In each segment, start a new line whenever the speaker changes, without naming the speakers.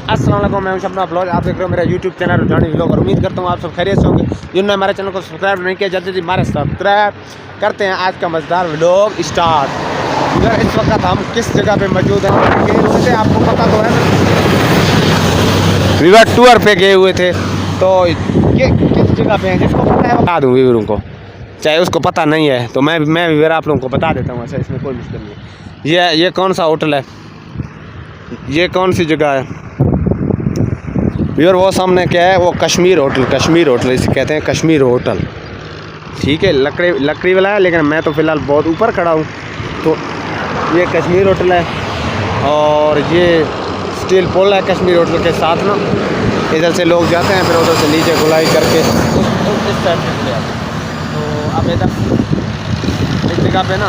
अस्सलाम वालेकुम, मैं हूं शबना ब्लॉग। आप देख रहे हो मेरा यूट्यूब चैनल रुझानी व्लॉग और उम्मीद करता हूं आप सब खैरियत से होंगे। जिन्होंने हमारे चैनल को सब्सक्राइब नहीं किया जल्दी हमारे सब्सक्राइब करते हैं। आज का मज़ेदार व्लॉग स्टार्ट। इधर इस वक्त हम किस जगह पे मौजूद हैं वैसे आपको पता तो है, रिवर टूर पे गए हुए थे। तो ये किस जगह पे है जिसको पता है बता दूँ व्यूअरों को, चाहे उसको पता नहीं है तो मैं व्यूअर आप लोगों को बता देता हूँ। ऐसा इसमें कोई मुश्किल नहीं है। ये कौन सा होटल है, ये कौन सी जगह है व्यूअर? वो सामने क्या है, वो कश्मीर होटल इसे कहते हैं, कश्मीर होटल। ठीक है, लकड़ी वाला है, लेकिन मैं तो फ़िलहाल बहुत ऊपर खड़ा हूँ। तो ये कश्मीर होटल है और ये स्टील पोल है कश्मीर होटल के साथ ना। इधर से लोग जाते हैं, फिर उधर से नीचे गुलाई करके इस साइड से चले आते हैं। तो अब इधर इस जगह पे ना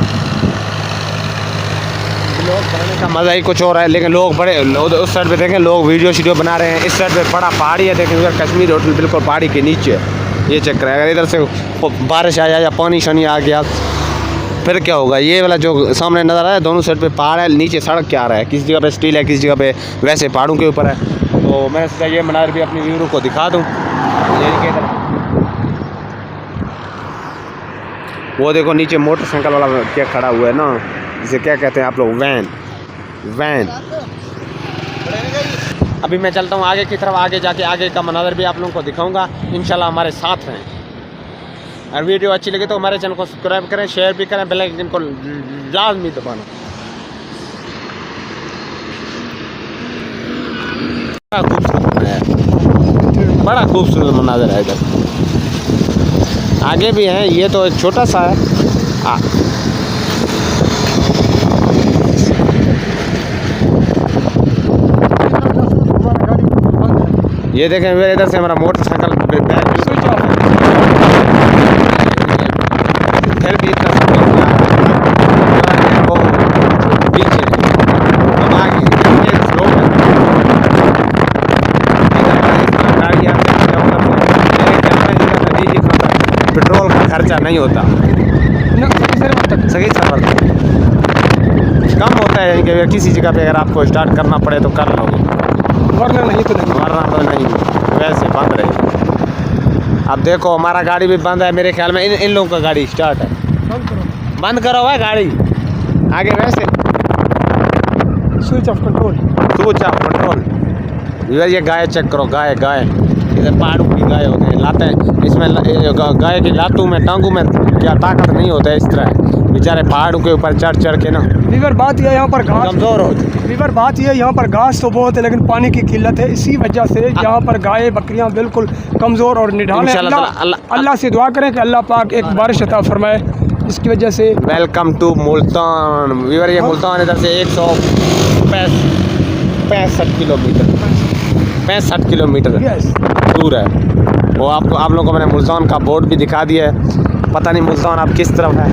लोग बनाने का मज़ा ही कुछ और है, लेकिन लोग बड़े उस साइड पे देखें, लोग वीडियो बना रहे हैं। इस साइड पे बड़ा पहाड़ी है, देखें उधर कश्मीर होटल बिल्कुल पहाड़ी के नीचे है। ये चक्कर है, अगर इधर से बारिश आया या पानी शानी आ गया फिर क्या होगा। ये वाला जो सामने नज़र आ रहा है, दोनों साइड पे पहाड़ है, नीचे सड़क क्या आ रहा है, किसी जगह पे स्टील है, किसी जगह पे वैसे पहाड़ों के ऊपर है। तो मैंने सोचा ये मनाज़र भी अपनी व्यूअरों को दिखा दूँ। वो देखो नीचे मोटरसाइकिल वाला क्या खड़ा हुआ है ना, इसे क्या कहते हैं आप लोग, वैन। अभी मैं चलता हूँ आगे की तरफ, आगे जाके आगे का मनाज़र भी आप लोगों को दिखाऊंगा। इंशाल्लाह हमारे साथ रहें। और वीडियो अच्छी लगे तो हमारे चैनल को सब्सक्राइब करें, शेयर भी करें, बेल आइकन को लाजमी दबाना। बड़ा खूबसूरत मनाज़र है इधर। आगे भी हैं, ये तो एक छोटा सा है। ये देखें इधर से हमारा मोटरसाइकिल स्विच ऑफ है, फिर भी इतना वो पीछे हम आगे पेट्रोल का खर्चा नहीं होता, सही सफर कम होता है। कि किसी जगह पे अगर आपको स्टार्ट करना पड़े तो कर लोगे, वरना नहीं वैसे बंद रहेगी। अब देखो हमारा गाड़ी भी बंद है, मेरे ख्याल में इन लोगों का गाड़ी स्टार्ट है। बंद करो भाई गाड़ी, आगे वैसे स्विच ऑफ कंट्रोल। ये गाय चेक करो, गाय इधर पहाड़ों की गाय होते हैं, लाते हैं इसमें गाय की लातों में टांगों में क्या ताकत नहीं होता है, इस तरह बेचारे पहाड़ों के ऊपर चढ़ के ना।
वीवर बात यह यहाँ पर घास
कमज़ोर होती है।
वीवर बात यह यहाँ पर घास तो बहुत है, लेकिन पानी की किल्लत है। इसी वजह से यहाँ पर गाय बकरियाँ बिल्कुल कमज़ोर और निढाल हैं। अल्लाह से दुआ करें कि अल्लाह पाक एक बारिश अता फरमाए, इसकी वजह से।
Welcome to Multan weaver. ये मुल्तान इधर से 165 किलोमीटर दूर है। वो आप लोगों को मैंने मुल्तान का बोर्ड भी दिखा दिया है। पता नहीं मुल्तान आप किस तरफ है।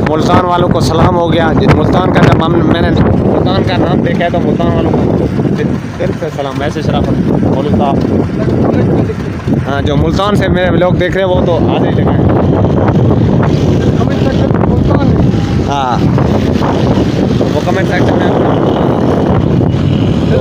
मुल्तान वालों को सलाम हो गया। मुल्तान का जब मैंने मुल्तान का नाम देखा है तो मुल्तान वालों को फिर से सलाम। वैसे शराफत मुल्तान, हाँ, जो मुल्तान से मेरे लोग देख रहे हैं वो तो आधे ही जगह है। हाँ, वो कमेंट सेक्शन में तो